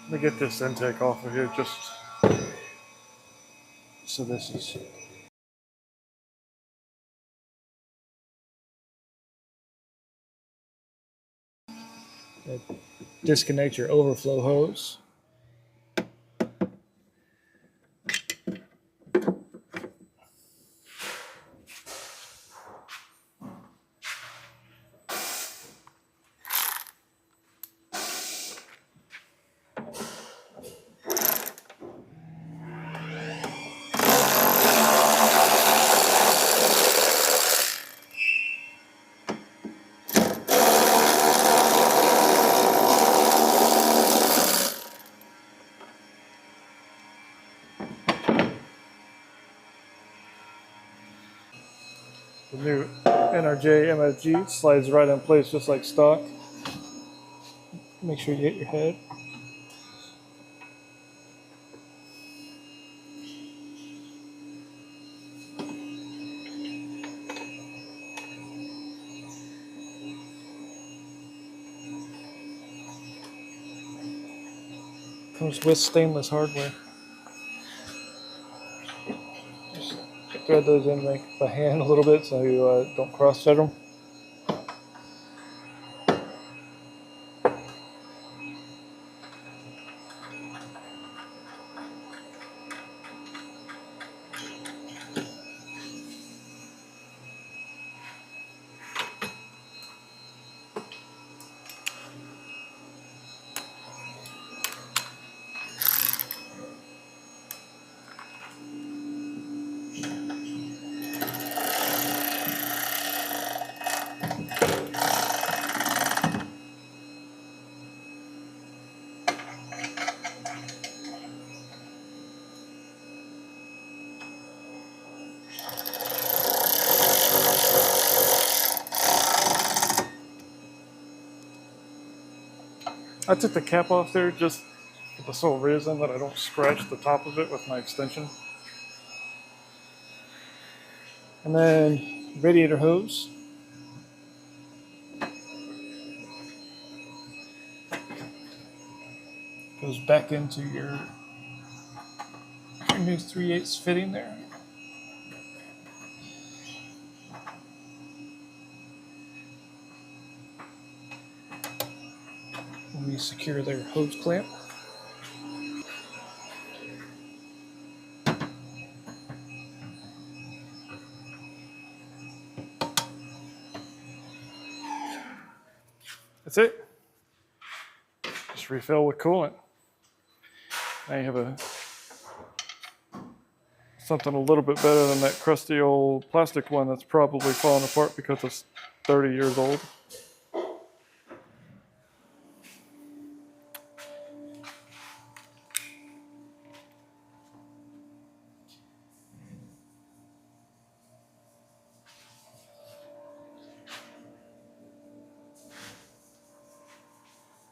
Let me get this intake off of here just so this is. Disconnect your overflow hose. The new NRJ MFG slides right in place just like stock. Make sure you hit your head. Comes with stainless hardware. Just thread those in by hand a little bit so you don't cross-thread them. I took the cap off there just for the sole reason that I don't scratch the top of it with my extension. And then radiator hose. Goes back into your new 3/8 fitting there. We secure their hose clamp. That's it. Just refill with coolant. Now you have something a little bit better than that crusty old plastic one that's probably falling apart because it's 30 years old.